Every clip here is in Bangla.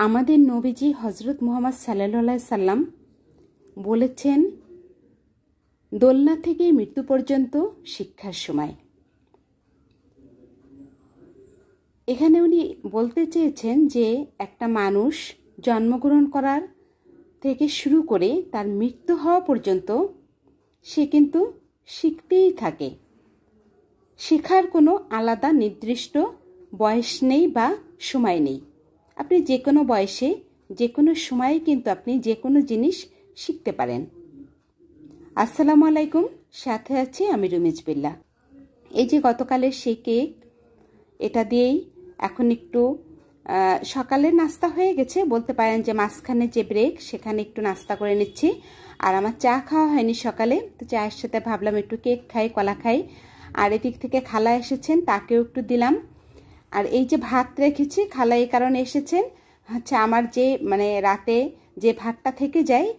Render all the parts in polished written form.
আমাদের নবীজি হজরত মুহাম্মদ সাল্লাল্লাহু আলাইহি সাল্লাম বলেছেন, দোলনা থেকে মৃত্যু পর্যন্ত শিক্ষার সময়। এখানে উনি বলতে চেয়েছেন যে একটা মানুষ জন্মগ্রহণ করার থেকে শুরু করে তার মৃত্যু হওয়া পর্যন্ত সে কিন্তু শিখতেই থাকে। শেখার কোনো আলাদা নির্দিষ্ট বয়স নেই বা সময় নেই। আপনি যে কোনো বয়সে যে কোনো সময়ে কিন্তু আপনি যে কোনো জিনিস শিখতে পারেন। আসসালামু আলাইকুম, সাথে আছি আমি রুমিজ বিল্লাহ। এই যে গতকালের সেই কেক, এটা দিয়েই এখন একটু সকালের নাস্তা হয়ে গেছে, বলতে পারেন যে মাঝখানে যে ব্রেক সেখানে একটু নাস্তা করে নিচ্ছি। আর আমার চা খাওয়া হয়নি সকালে, তো চায়ের সাথে ভাবলাম একটু কেক খাই, কলা খাই। আর এদিক থেকে খালা এসেছেন, তাকেও একটু দিলাম। আর এই যে ভাত রেখেছি, খালা এই কারণে এসেছেন, আচ্ছা আমার যে রাতে যে ভাতটা থেকে যায়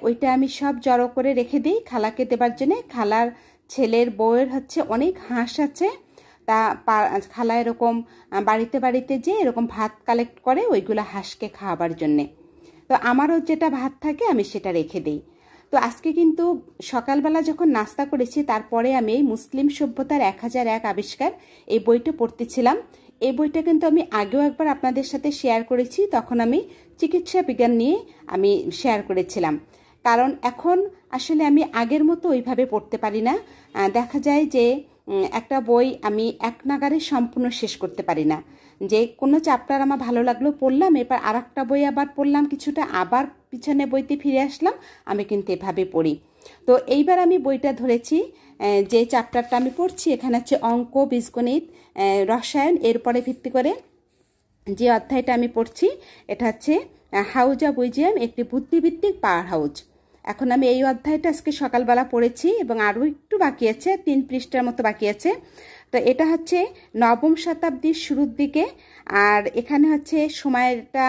ওইটা আমি সব জড়ো করে রেখে দিই খালাকে দেবার জন্যে। খালার ছেলের বউয়ের অনেক হাঁস আছে, তা খালা এরকম বাড়িতে বাড়িতে যে এরকম ভাত কালেক্ট করে ওইগুলো হাঁসকে খাওয়াবার জন্যে। তো আমারও যেটা ভাত থাকে আমি সেটা রেখে দিই। তো আজকে কিন্তু সকালবেলা যখন নাস্তা করেছি তারপরে আমি এই মুসলিম সভ্যতার 1001 আবিষ্কার এই বইটা পড়তেছিলাম। এই বইটা কিন্তু আমি আগেও একবার আপনাদের সাথে শেয়ার করেছি, তখন আমি চিকিৎসা বিজ্ঞান নিয়ে আমি শেয়ার করেছিলাম। কারণ এখন আসলে আমি আগের মতো ওইভাবে পড়তে পারি না। দেখা যায় যে একটা বই আমি এক নাগারে সম্পূর্ণ শেষ করতে পারি না। যে কোনো চ্যাপ্টার আমার ভালো লাগলো পড়লাম, এবার আর একটা বই আবার পড়লাম কিছুটা, আবার পিছনে বইতে ফিরে আসলাম, আমি কিন্তু এভাবে পড়ি। তো এইবার আমি বইটা ধরেছি, যে চ্যাপ্টারটা আমি পড়ছি এখানে হচ্ছে অঙ্ক, বীজগণিত, রসায়ন, এরপরে ভিত্তি করে যে অধ্যায়টা আমি পড়ছি এটা হচ্ছে হাউজ অফ উইজডম, একটি বুদ্ধিভিত্তিক পাওয়ার হাউস। এখন আমি এই অধ্যায়টা আজকে সকালবেলা পড়েছি এবং আরও একটু বাকি আছে, 3 পৃষ্ঠার মতো বাকি আছে। তো এটা হচ্ছে 9ম শতাব্দীর শুরুর দিকে, আর এখানে হচ্ছে সময়টা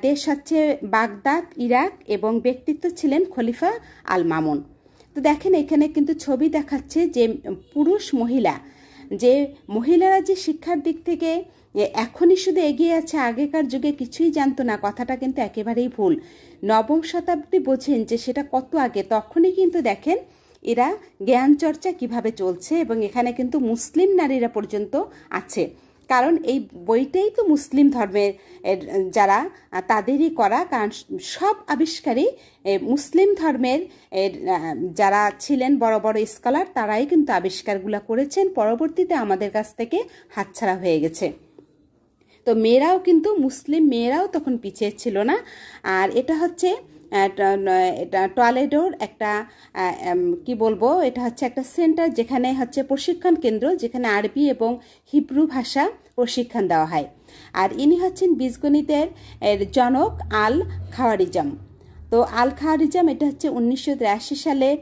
দেশ হচ্ছে বাগদাদ, ইরাক, এবং ব্যক্তিত্ব ছিলেন খলিফা আল মামুন। তো দেখেন এখানে কিন্তু ছবি দেখাচ্ছে যে পুরুষ মহিলা, যে মহিলারা যে শিক্ষার দিক থেকে এখনই শুধু এগিয়ে আছে, আগেকার যুগে কিছুই জানতো না, কথাটা কিন্তু একেবারেই ভুল। 9ম শতাব্দী বোঝেন যে সেটা কত আগে, তখনই কিন্তু দেখেন এরা জ্ঞান চর্চা কিভাবে চলছে, এবং এখানে কিন্তু মুসলিম নারীরা পর্যন্ত আছে। কারণ এই বইটাই তো মুসলিম ধর্মের যারা তাদেরই করা, কারণ সব আবিষ্কারই মুসলিম ধর্মের যারা ছিলেন বড় বড় স্কলার তারাই কিন্তু আবিষ্কারগুলো করেছেন, পরবর্তীতে আমাদের কাছ থেকে হাতছাড়া হয়ে গেছে। তো মেয়েরাও কিন্তু, মুসলিম মেয়েরাও তখন পিছিয়ে ছিল না। আর এটা হচ্ছে এটা টলেডোর একটা কি বলবো, এটা হচ্ছে একটা সেন্টার, যেখানে হচ্ছে প্রশিক্ষণ কেন্দ্র, যেখানে আরবি এবং হিব্রু ভাষা প্রশিক্ষণ দেওয়া হয়। আর ইনি হচ্ছেন বীজগণিতের জনক আল খাওয়ারিজম। তো আল খাওয়ারিজম এটা হচ্ছে 1983 সালের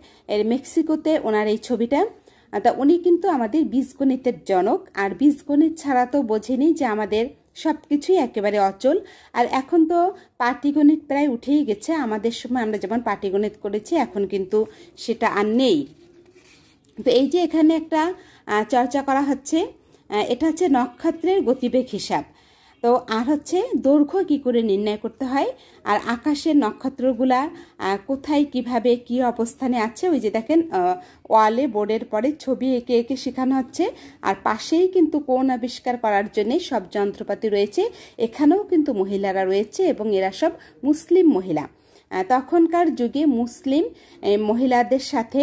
মেক্সিকোতে ওনার এই ছবিটা। তা উনি কিন্তু আমাদের বীজগণিতের জনক। আর বীজগণিত ছাড়া তো বোঝেনি যে আমাদের সব কিছুই একেবারে অচল। আর এখন তো পাটিগণিত প্রায় উঠেই গেছে, আমাদের সময় আমরা যেমন পাটিগণিত করেছি এখন কিন্তু সেটা আর নেই। তো এই যে এখানে একটা চর্চা করা হচ্ছে, এটা হচ্ছে নক্ষত্রের গতিবেগ হিসাব। তো আর হচ্ছে দৈর্ঘ্য কি করে নির্ণয় করতে হয়, আর আকাশের নক্ষত্রগুলা কোথায় কিভাবে কি অবস্থানে আছে, ওই যে দেখেন ওয়ালে বোর্ডের পরে ছবি এঁকে এঁকে শেখানো হচ্ছে। আর পাশেই কিন্তু কোণ আবিষ্কার করার জন্য সব যন্ত্রপাতি রয়েছে, এখানেও কিন্তু মহিলারা রয়েছে এবং এরা সব মুসলিম মহিলা। তখনকার যুগে মুসলিম মহিলাদের সাথে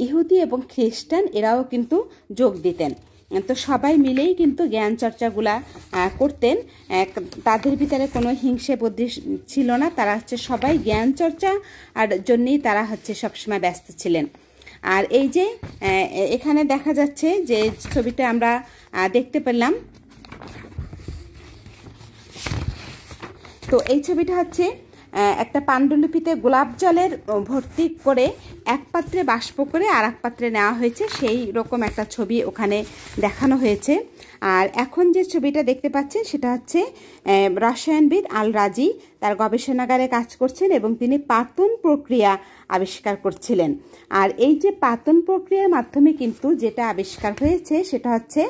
ইহুদি এবং খ্রিস্টান এরাও কিন্তু যোগ দিতেন। তো সবাই মিলেই কিন্তু জ্ঞান চর্চাগুলা করতেন, তাদের ভিতরে কোনো হিংসে বুদ্ধি ছিল না, তারা হচ্ছে সবাই জ্ঞান চর্চা আর জন্যই তারা হচ্ছে সবসময় ব্যস্ত ছিলেন। আর এই যে এখানে দেখা যাচ্ছে যে ছবিটা আমরা দেখতে পেলাম, তো এই ছবিটা হচ্ছে একটা পাণ্ডুলিপিতে গোলাপ জলের ভর্তি করে এক পাত্রে বাষ্প করে আর এক পাত্রে নেওয়া হয়েছে, সেই রকম একটা ছবি ওখানে দেখানো হয়েছে। আর এখন যে ছবিটা দেখতে পাচ্ছেন সেটা হচ্ছে রসায়নবিদ আল রাজি তার গবেষণাগারে কাজ করছেন এবং তিনি পাতন প্রক্রিয়া আবিষ্কার করছিলেন। আর এই যে পাতন প্রক্রিয়ার মাধ্যমে কিন্তু যেটা আবিষ্কার হয়েছে সেটা হচ্ছে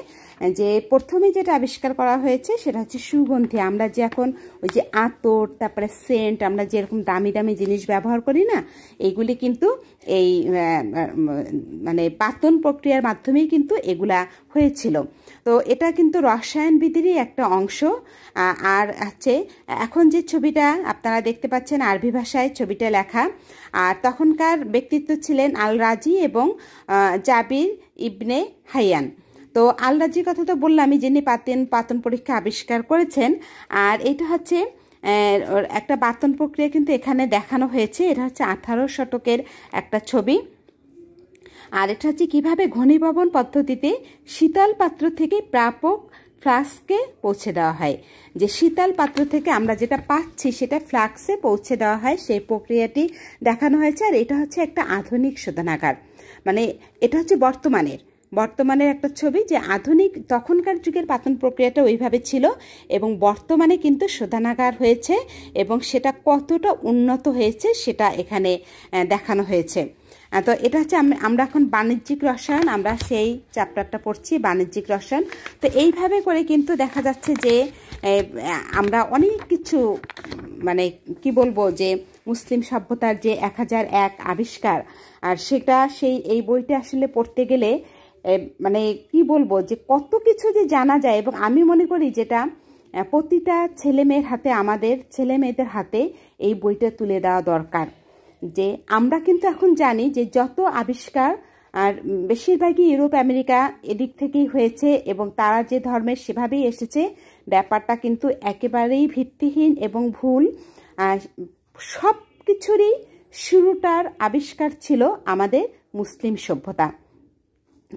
যে প্রথমে যেটা আবিষ্কার করা হয়েছে সেটা হচ্ছে সুগন্ধি। আমরা যে এখন ওই যে আতর, তারপরে সেন্ট, আমরা যেরকম দামি দামি জিনিস ব্যবহার করি না, এইগুলি কিন্তু এই মানে পাতন প্রক্রিয়ার মাধ্যমেই কিন্তু এগুলা হয়েছিল। তো এটা কিন্তু রসায়নবিদেরই একটা অংশ। আর হচ্ছে এখন যে ছবিটা আপনারা দেখতে পাচ্ছেন আরবি ভাষায় ছবিটা লেখা, আর তখনকার ব্যক্তিত্ব ছিলেন আল রাজি এবং জাবির ইবনে হাইয়ান। তো আল রাজির কথা তো বললামই, যিনি পাতন পরীক্ষা আবিষ্কার করেছেন। আর এটা হচ্ছে একটা পাতন প্রক্রিয়া কিন্তু এখানে দেখানো হয়েছে। এটা হচ্ছে 18 শতকের একটা ছবি। আর এটা হচ্ছে কীভাবে ঘনীভবন পদ্ধতিতে শীতল পাত্র থেকে প্রাপক ফ্লাস্কে পৌঁছে দেওয়া হয়। যে শীতল পাত্র থেকে আমরা যেটা পাচ্ছি সেটা ফ্লাস্কে পৌঁছে দেওয়া হয়, সেই প্রক্রিয়াটি দেখানো হয়েছে। আর এটা হচ্ছে একটা আধুনিক শোধনাগার, মানে এটা হচ্ছে বর্তমানের একটা ছবি, যে আধুনিক তখনকার যুগের পাতন প্রক্রিয়াটা ওইভাবে ছিল এবং বর্তমানে কিন্তু শোধনাগার হয়েছে এবং সেটা কতটা উন্নত হয়েছে সেটা এখানে দেখানো হয়েছে। তো এটা হচ্ছে আমরা এখন বাণিজ্যিক রসায়ন, আমরা সেই চ্যাপ্টারটা পড়ছি, বাণিজ্যিক রসায়ন। তো এইভাবে করে কিন্তু দেখা যাচ্ছে যে আমরা অনেক কিছু, মানে কি বলবো, যে মুসলিম সভ্যতার যে 1001 আবিষ্কার, আর সেটা এই বইটা আসলে পড়তে গেলে মানে কি বলবো, যে কত কিছু যে জানা যায়। এবং আমি মনে করি যেটা প্রতিটা ছেলেমেয়ের হাতে, আমাদের ছেলে মেয়েদের হাতে এই বইটা তুলে দেওয়া দরকার। যে আমরা কিন্তু এখন জানি যে যত আবিষ্কার, আর বেশিরভাগই ইউরোপ আমেরিকা এদিক থেকেই হয়েছে এবং তারা যে ধর্মের সেভাবেই এসেছে, ব্যাপারটা কিন্তু একেবারেই ভিত্তিহীন এবং ভুল। সব কিছুরই শুরুটার আবিষ্কার ছিল আমাদের মুসলিম সভ্যতা।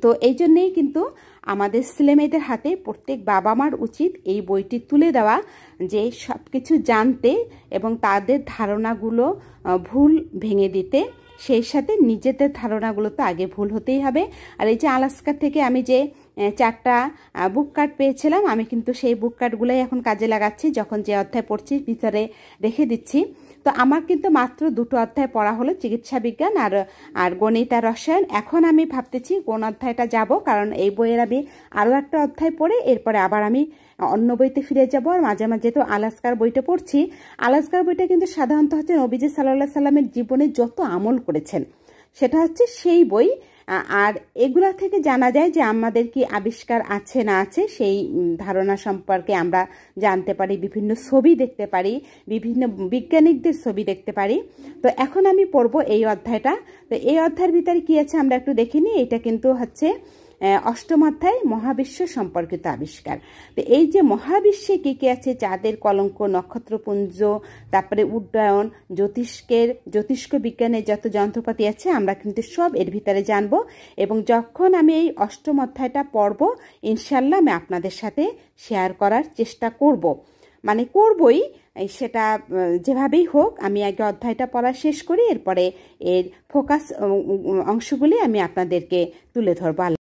তো এই জন্যেই কিন্তু আমাদের ছেলেমেয়েদের হাতে প্রত্যেক বাবা মার উচিত এই বইটি তুলে দেওয়া, যে সব কিছু জানতে এবং তাদের ধারণাগুলো ভুল ভেঙে দিতে, সেই সাথে নিজেদের ধারণাগুলো তো আগে ভুল হতেই হবে। আর এই যে আলাস্কা থেকে আমি যে 4টা বুক কার্ড পেয়েছিলাম, আমি কিন্তু সেই বুক কার্ডগুলোই এখন কাজে লাগাচ্ছি, যখন যে অধ্যায় পড়ছি ভিতরে রেখে দিচ্ছি। তো আমার কিন্তু মাত্র 2টো অধ্যায় পড়া হলো, চিকিৎসা বিজ্ঞান আর গণিত আর রসায়ন। এখন আমি ভাবতেছি কোন অধ্যায়টা যাব, কারণ এই বইয়ের আমি আরও একটা অধ্যায় পড়ে এরপরে আবার আমি অন্য বইতে ফিরে যাব। আর মাঝে মাঝে তো আলাস্কার বইটা পড়ছি। আলাস্কার বইটা কিন্তু সাধারণত হচ্ছে নবীজি সাল্লাল্লাহু আলাইহি সাল্লামের জীবনে যত আমল করেছেন সেটা হচ্ছে সেই বই। আর এগুলা থেকে জানা যায় যে আমাদের কি আবিষ্কার আছে না আছে, সেই ধারণা সম্পর্কে আমরা জানতে পারি, বিভিন্ন ছবি দেখতে পারি, বিভিন্ন বিজ্ঞানিকদের ছবি দেখতে পারি। তো এখন আমি পড়বো এই অধ্যায়টা। তো এই অধ্যায়ের ভিতরে কি আছে আমরা একটু দেখিনি। এটা কিন্তু হচ্ছে 8ম অধ্যায়, মহাবিশ্ব সম্পর্কিত আবিষ্কার। তো এই যে মহাবিশ্বে কি কি আছে, চাঁদের কলঙ্ক, নক্ষত্রপুঞ্জ, তারপরে উড্ডয়ন, জ্যোতিষ্ক বিজ্ঞানের যত যন্ত্রপাতি আছে আমরা কিন্তু সব এর ভিতরে জানবো। এবং যখন আমি এই 8ম অধ্যায়টা পড়ব, ইনশাল্লাহ আমি আপনাদের সাথে শেয়ার করার চেষ্টা করব, মানে করবই, সেটা যেভাবেই হোক। আমি আগে অধ্যায়টা পড়া শেষ করি, এরপরে এর ফোকাস অংশগুলি আমি আপনাদেরকে তুলে ধরবো।